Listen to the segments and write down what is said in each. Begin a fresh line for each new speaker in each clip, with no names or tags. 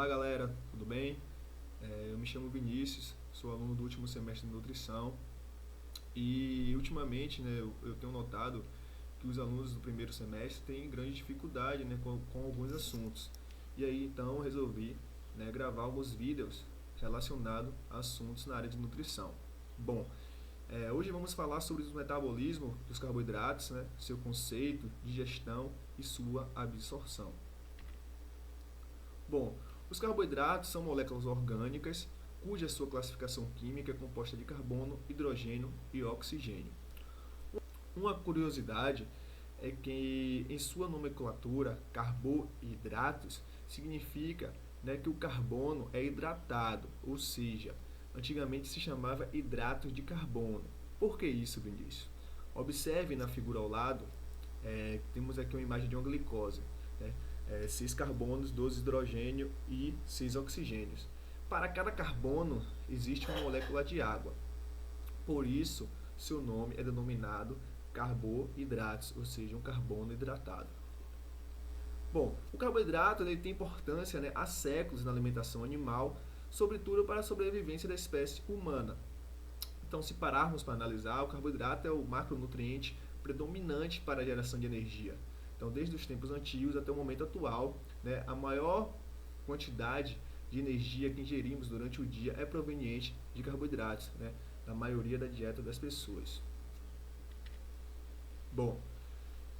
Olá galera, tudo bem? Eu me chamo Vinícius, sou aluno do último semestre de nutrição e ultimamente, eu tenho notado que os alunos do primeiro semestre têm grande dificuldade, com alguns assuntos. E aí então eu resolvi, gravar alguns vídeos relacionados a assuntos na área de nutrição. Bom, hoje vamos falar sobre o metabolismo dos carboidratos, seu conceito, digestão e sua absorção. Bom, os carboidratos são moléculas orgânicas cuja sua classificação química é composta de carbono, hidrogênio e oxigênio. Uma curiosidade é que em sua nomenclatura, carboidratos significa que o carbono é hidratado, ou seja, antigamente se chamava hidratos de carbono. Por que isso, Vinícius? Observe na figura ao lado, temos aqui uma imagem de uma glicose. 6 carbonos, 12 hidrogênio e 6 oxigênios. Para cada carbono existe uma molécula de água. Por isso, seu nome é denominado carboidratos, ou seja, um carbono hidratado. Bom, o carboidrato ele tem importância há séculos na alimentação animal, sobretudo para a sobrevivência da espécie humana. Então, se pararmos para analisar, o carboidrato é o macronutriente predominante para a geração de energia. Então, desde os tempos antigos até o momento atual, a maior quantidade de energia que ingerimos durante o dia é proveniente de carboidratos, da maioria da dieta das pessoas. Bom,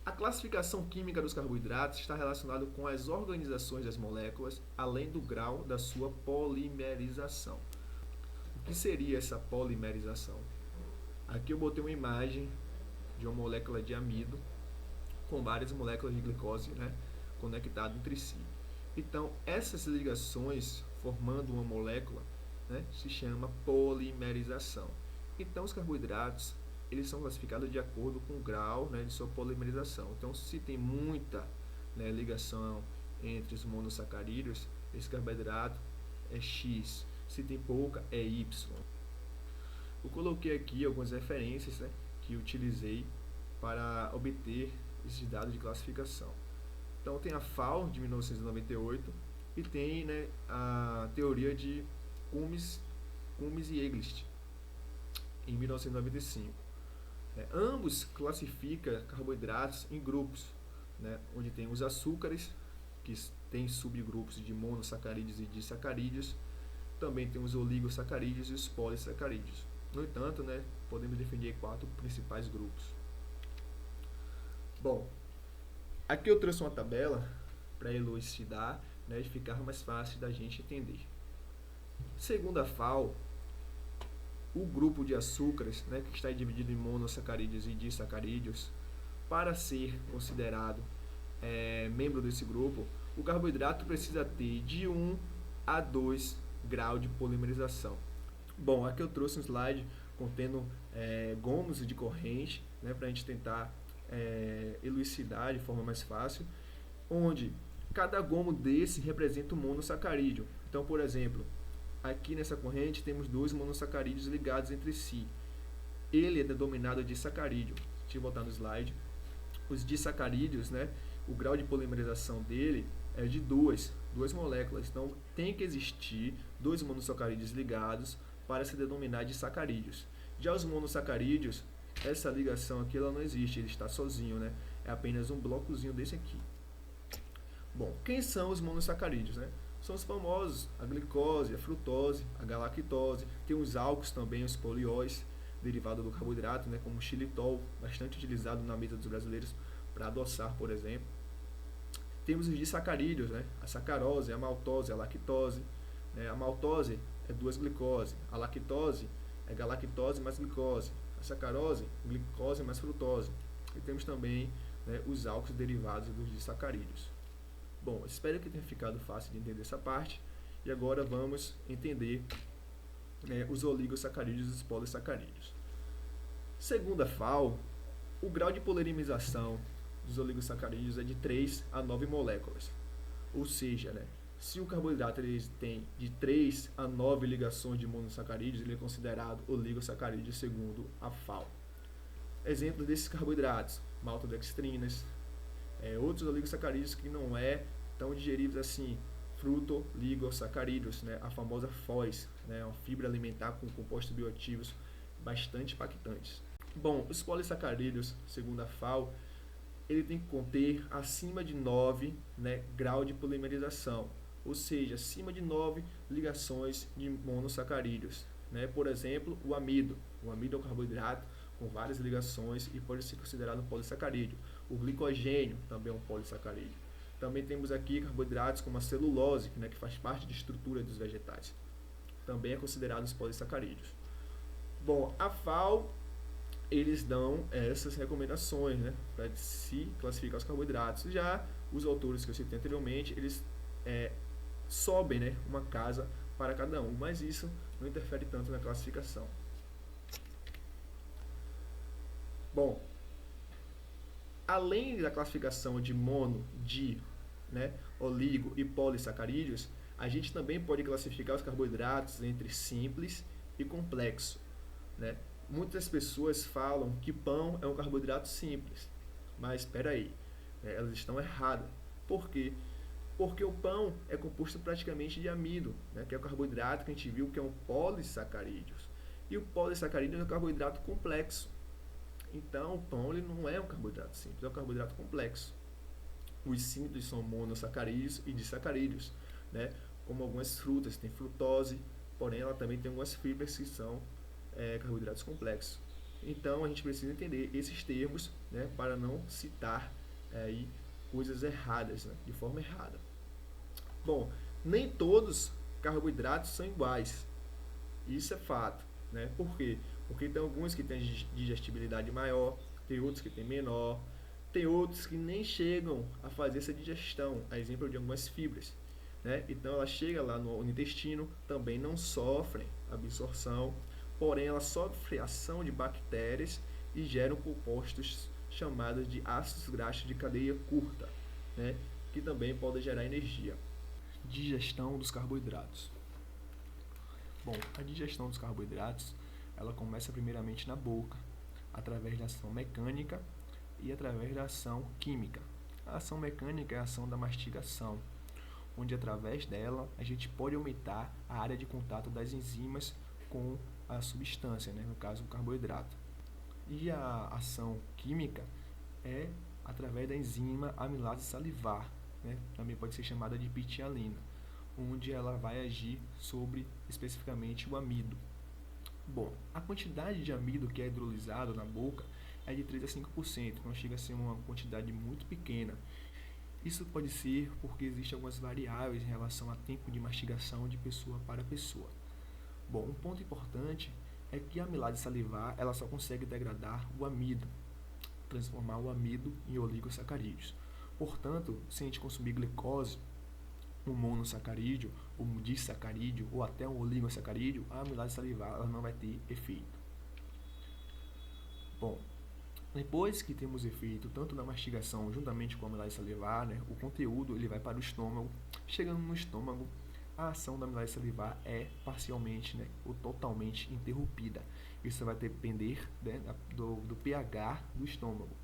a classificação química dos carboidratos está relacionada com as organizações das moléculas, além do grau da sua polimerização. O que seria essa polimerização? Aqui eu botei uma imagem de uma molécula de amido com várias moléculas de glicose conectadas entre si. Então, essas ligações formando uma molécula se chama polimerização. Então, os carboidratos eles são classificados de acordo com o grau de sua polimerização. Então, se tem muita ligação entre os monossacarídeos, esse carboidrato é X. Se tem pouca, é Y. Eu coloquei aqui algumas referências que utilizei para obter esses dados de classificação. Então tem a FAO de 1998 e tem a teoria de Cummins e Eglist em 1995. Ambos classificam carboidratos em grupos, onde tem os açúcares, que tem subgrupos de monossacarídeos e disacarídeos, também tem os oligosacarídeos e os polissacarídeos. No entanto, podemos definir 4 principais grupos. Bom, aqui eu trouxe uma tabela para elucidar e ficar mais fácil da gente entender. Segundo a FAO, o grupo de açúcares, que está dividido em monossacarídeos e disacarídeos, para ser considerado membro desse grupo, o carboidrato precisa ter de 1 a 2 graus de polimerização. Bom, aqui eu trouxe um slide contendo gomos de corrente, para a gente tentar elucidar de forma mais fácil, onde cada gomo desse representa um monossacarídeo. Então, por exemplo, aqui nessa corrente temos 2 monossacarídeos ligados entre si. Ele é denominado de sacarídeo. Deixa eu voltar no slide. Os disacarídeos, o grau de polimerização dele é de 2 moléculas. Então, tem que existir 2 monossacarídeos ligados para se denominar de sacarídeos. Já os monossacarídeos, essa ligação aqui ela não existe, ele está sozinho, é apenas um blocozinho desse aqui. Bom, quem são os monossacarídeos? São os famosos, a glicose, a frutose, a galactose, tem os álcools também, os polióis, derivado do carboidrato, como o xilitol, bastante utilizado na mesa dos brasileiros para adoçar, por exemplo. Temos os disacarídeos, a sacarose, a maltose, a lactose. A maltose é 2 glicose, a lactose é galactose mais glicose, a sacarose, glicose mais frutose. E temos também os álcools derivados dos disacarídeos. Bom, espero que tenha ficado fácil de entender essa parte. E agora vamos entender os oligosacarídeos e os polissacarídeos. Segundo a FAO, o grau de polimerização dos oligosacarídeos é de 3 a 9 moléculas. Ou seja, se o carboidrato ele tem de 3 a 9 ligações de monossacarídeos, ele é considerado oligosacarídeo segundo a FAO. Exemplos desses carboidratos, maltodextrinas, outros oligosacarídeos que não é tão digeríveis assim, frutooligosacarídeos, né, a famosa FOS, né, uma fibra alimentar com compostos bioativos bastante impactantes. Bom, os polissacarídeos, segundo a FAO, ele tem que conter acima de 9, né, grau de polimerização, ou seja, acima de 9 ligações de monossacarídeos. Né? Por exemplo, o amido. O amido é um carboidrato com várias ligações e pode ser considerado um polissacarídeo. O glicogênio também é um polissacarídeo. Também temos aqui carboidratos como a celulose, né, que faz parte da estrutura dos vegetais. Também é considerado os polissacarídeos. Bom, a FAO, eles dão essas recomendações, né, para se classificar os carboidratos. Já os autores que eu citei anteriormente, eles sobem, né, uma casa para cada um, mas isso não interfere tanto na classificação. Bom, além da classificação de mono, di, né, oligo e polissacarídeos, a gente também pode classificar os carboidratos entre simples e complexo, né? Muitas pessoas falam que pão é um carboidrato simples, mas espera aí, elas estão erradas. Por quê? Porque o pão é composto praticamente de amido, né, que é o carboidrato que a gente viu que é um polissacarídeo. E o polissacarídeo é um carboidrato complexo. Então, o pão ele não é um carboidrato simples, é um carboidrato complexo. Os simples são monossacarídeos e disacarídeos, né, como algumas frutas, tem frutose, porém ela também tem algumas fibras que são carboidratos complexos. Então, a gente precisa entender esses termos, né, para não citar aí coisas erradas, né, de forma errada. Bom, nem todos carboidratos são iguais. Isso é fato, né? Por quê? Porque tem alguns que têm digestibilidade maior, tem outros que têm menor, tem outros que nem chegam a fazer essa digestão, a exemplo de algumas fibras, né? Então ela chega lá no intestino, também não sofrem absorção, porém ela sofre ação de bactérias e geram compostos chamados de ácidos graxos de cadeia curta, né? Que também podem gerar energia. Digestão dos carboidratos. Bom, a digestão dos carboidratos, ela começa primeiramente na boca, através da ação mecânica e através da ação química. A ação mecânica é a ação da mastigação, onde através dela a gente pode aumentar a área de contato das enzimas com a substância, né? No caso o carboidrato. E a ação química é através da enzima amilase salivar, né? Também pode ser chamada de pitialina, onde ela vai agir sobre especificamente o amido. Bom, a quantidade de amido que é hidrolisado na boca é de 3 a 5%, não chega a ser uma quantidade muito pequena. Isso pode ser porque existem algumas variáveis em relação a tempo de mastigação de pessoa para pessoa. Bom, um ponto importante é que a amilase salivar ela só consegue degradar o amido, transformar o amido em oligosacarídeos. Portanto, se a gente consumir glicose, um monossacarídeo, um disacarídeo ou até um oligosacarídeo, a amilase salivar ela não vai ter efeito. Bom, depois que temos efeito tanto na mastigação juntamente com a amilase salivar, né, o conteúdo ele vai para o estômago. Chegando no estômago, a ação da amilase salivar é parcialmente, né, ou totalmente interrompida. Isso vai depender, né, do pH do estômago,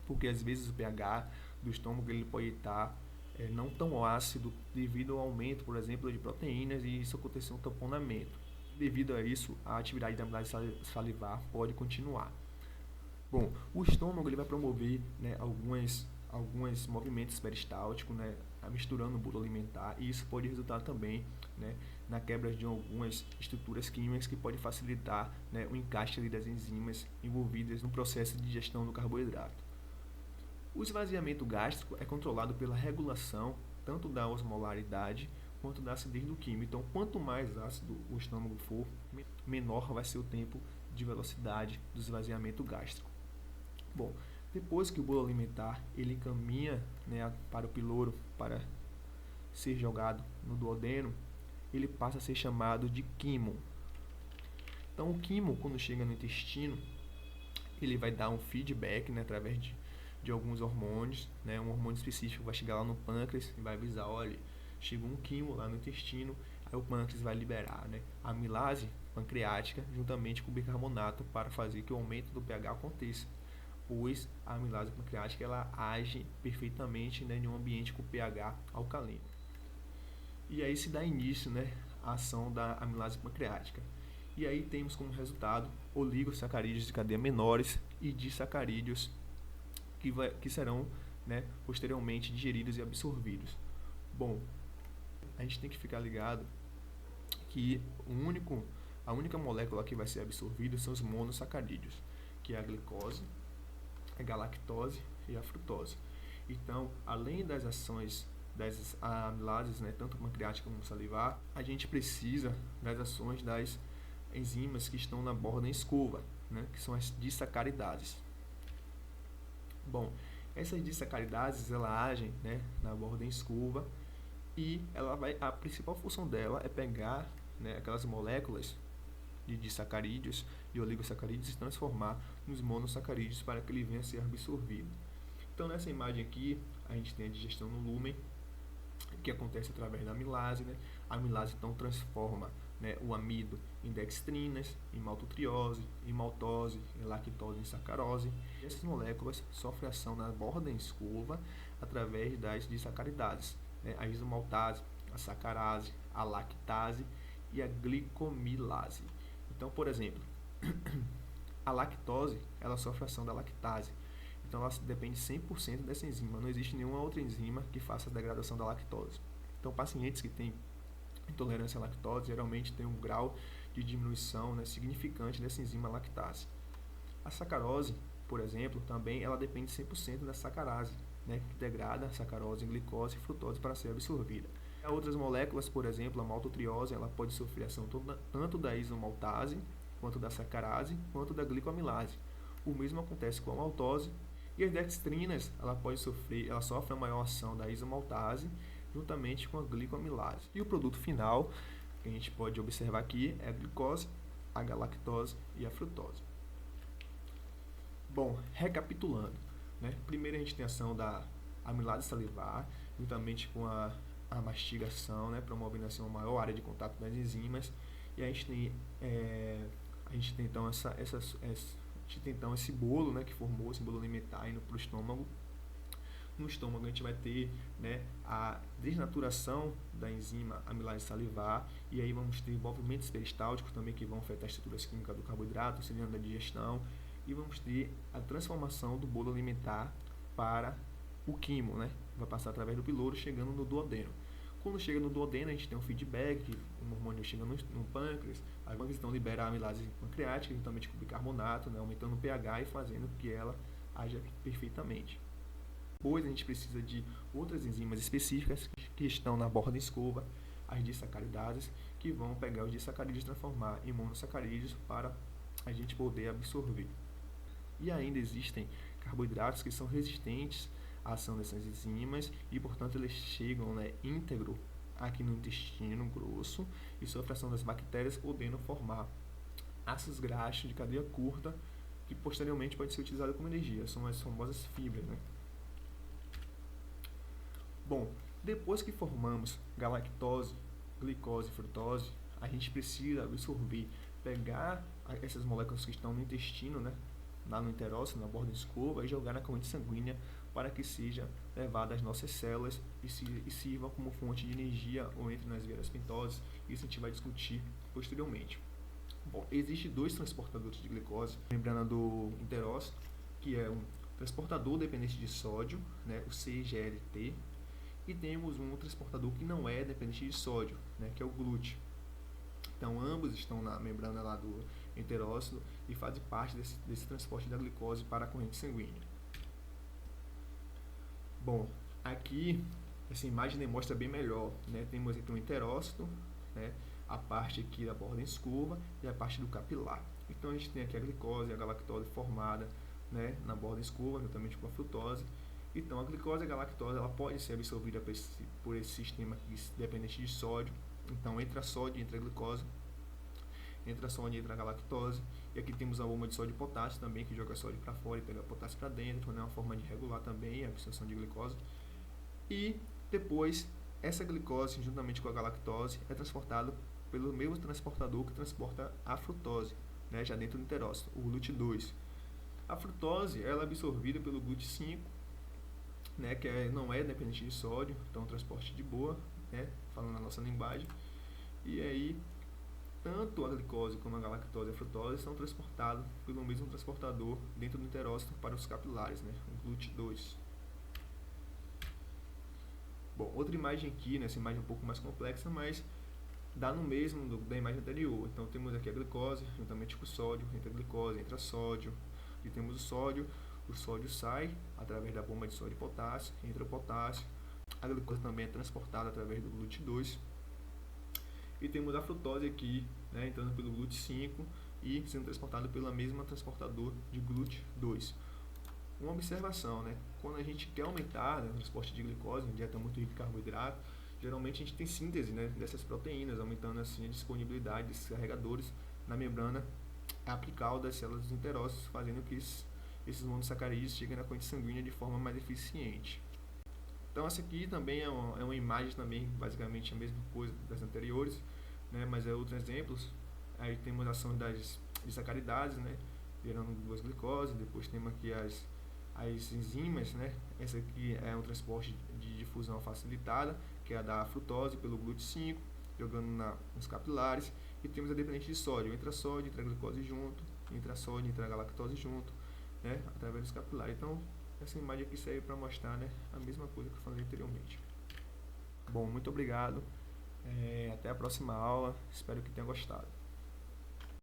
porque às vezes o pH do estômago ele pode estar não tão ácido devido ao aumento, por exemplo, de proteínas, e isso aconteceu um tamponamento. Devido a isso, a atividade da amilase salivar pode continuar. Bom, o estômago ele vai promover, né, alguns movimentos peristálticos, né, misturando o bolo alimentar, e isso pode resultar também, né, na quebra de algumas estruturas químicas que pode facilitar, né, o encaixe das enzimas envolvidas no processo de digestão do carboidrato. O esvaziamento gástrico é controlado pela regulação tanto da osmolaridade quanto da acidez do químico. Então, quanto mais ácido o estômago for, menor vai ser o tempo de velocidade do esvaziamento gástrico. Bom, depois que o bolo alimentar ele caminha, né, para o piloro para ser jogado no duodeno, ele passa a ser chamado de quimo. Então, o quimo, quando chega no intestino, ele vai dar um feedback, né, através de alguns hormônios, né, um hormônio específico vai chegar lá no pâncreas e vai avisar, olha, chegou um quimo lá no intestino, aí o pâncreas vai liberar, né, a amilase pancreática juntamente com o bicarbonato para fazer que o aumento do pH aconteça, pois a amilase pancreática ela age perfeitamente, né, em um ambiente com pH alcalino. E aí se dá início, né, à ação da amilase pancreática. E aí temos como resultado oligosacarídeos de cadeia menores e disacarídeos que serão, né, posteriormente digeridos e absorvidos. Bom, a gente tem que ficar ligado que a única molécula que vai ser absorvida são os monossacarídeos, que é a glicose, a galactose e a frutose. Então, além das ações das amilases, né, tanto pancreática como salivar, a gente precisa das ações das enzimas que estão na borda escova, né, que são as disacaridases. Bom, essas disacaridases elas agem, né, na borda escova e a principal função dela é pegar, né, aquelas moléculas de disacarídeos e oligosacarídeos e transformar nos monossacarídeos para que ele venha a ser absorvido. Então, nessa imagem aqui, a gente tem a digestão no lúmen, que acontece através da amilase, né? A amilase, então, transforma, né, o amido em dextrinas, em maltotriose, em maltose, em lactose, em sacarose. E essas moléculas sofrem ação na borda escova através das disacaridases, né? A isomaltase, a sacarase, a lactase e a glicomilase. Então, por exemplo, a lactose, ela sofre ação da lactase. Então, ela depende 100% dessa enzima. Não existe nenhuma outra enzima que faça a degradação da lactose. Então, pacientes que têm intolerância à lactose geralmente têm um grau de diminuição, né, significante dessa enzima lactase. A sacarose, por exemplo, também ela depende 100% da sacarase, né, que degrada a sacarose em glicose e frutose para ser absorvida. Há outras moléculas, por exemplo, a maltotriose, ela pode sofrer ação tanto da isomaltase, quanto da sacarase, quanto da glicomilase. O mesmo acontece com a maltose. E as dextrinas, ela sofre a maior ação da isomaltase, juntamente com a glicomilase. E o produto final, que a gente pode observar aqui, é a glicose, a galactose e a frutose. Bom, recapitulando, né? Primeiro a gente tem a ação da amilase salivar, juntamente com a mastigação, né, promovendo assim uma maior área de contato das enzimas. E a gente tem então esse bolo, né, que formou esse bolo alimentar indo para o estômago. No estômago a gente vai ter, né, a desnaturação da enzima amilase salivar, e aí vamos ter movimentos peristálticos também que vão afetar a estrutura química do carboidrato, auxiliando na digestão, e vamos ter a transformação do bolo alimentar para o quimo, né? Vai passar através do piloro, chegando no duodeno. Quando chega no duodeno, a gente tem um feedback, o hormônio chega no pâncreas, a pâncreas então libera a amilase pancreática, juntamente com o bicarbonato, né, aumentando o pH e fazendo com que ela haja perfeitamente. Depois a gente precisa de outras enzimas específicas que estão na borda escova, as disacaridases, que vão pegar os disacarídeos e transformar em monossacarídeos para a gente poder absorver. E ainda existem carboidratos que são resistentes à ação dessas enzimas e, portanto, eles chegam, né, íntegro aqui no intestino grosso e sofrem ação das bactérias, podendo formar ácidos graxos de cadeia curta que posteriormente pode ser utilizado como energia. São as famosas fibras, né? Bom, depois que formamos galactose, glicose e frutose, a gente precisa absorver, pegar essas moléculas que estão no intestino, né, lá no enterócito, na borda escova, e jogar na corrente sanguínea para que seja levada às nossas células e sirva como fonte de energia ou entre nas vias pentosas. Isso a gente vai discutir posteriormente. Bom, existem dois transportadores de glicose, membrana do enterócito, que é um transportador dependente de sódio, né, o CGLT, e temos um transportador que não é dependente de sódio, né, que é o glúteo. Então, ambos estão na membrana lá do enterócito e fazem parte desse transporte da glicose para a corrente sanguínea. Bom, aqui essa imagem demonstra bem melhor, né? Temos então o enterócito, né, a parte aqui da borda escova e a parte do capilar. Então a gente tem aqui a glicose e a galactose formada, né, na borda escova, juntamente com a frutose. Então a glicose e a galactose ela pode ser absorvida por esse sistema dependente de sódio. Então entra sódio e entra a glicose, entra sódio e entra a galactose. E aqui temos a bomba de sódio e potássio também, que joga sódio para fora e pega potássio para dentro, né, uma forma de regular também a absorção de glicose. E depois essa glicose, juntamente com a galactose, é transportada pelo mesmo transportador que transporta a frutose, né, já dentro do enterócito, o GLUT2. A frutose ela é absorvida pelo GLUT5, né, que não é dependente de sódio, então transporte de boa, né, falando na nossa linguagem. E aí, tanto a glicose como a galactose e a frutose são transportados pelo mesmo transportador dentro do enterócito para os capilares, né, o GLUT2. Bom, outra imagem aqui, né, essa imagem é um pouco mais complexa, mas dá no mesmo da imagem anterior. Então temos aqui a glicose juntamente com o sódio, entra a glicose, entra sódio, e temos o sódio sai através da bomba de sódio e potássio, entra o potássio, a glicose também é transportada através do GLUT2, e temos a frutose aqui, né, entrando pelo GLUT5 e sendo transportado pela mesma transportador de GLUT2. Uma observação, né, quando a gente quer aumentar, né, o transporte de glicose, uma dieta muito rica em carboidrato, geralmente a gente tem síntese, né, dessas proteínas, aumentando assim a disponibilidade desses carregadores na membrana apical das células dos enterócitos, fazendo que esses monossacarídeos cheguem na corrente sanguínea de forma mais eficiente. Então essa aqui também é uma imagem também basicamente a mesma coisa das anteriores, né, mas é outros exemplos. Aí temos a ação das sacaridades, né, gerando duas glicoses. Depois temos aqui as enzimas, né. Essa aqui é um transporte de difusão facilitada, que é a da frutose pelo GLUT5, jogando nos capilares. E temos a dependente de sódio, entra sódio, entra glicose junto, entra sódio, entra galactose junto, né, através dos capilares. Então essa imagem aqui serve para mostrar, né, a mesma coisa que eu falei anteriormente. Bom, muito obrigado. Até a próxima aula. Espero que tenha gostado.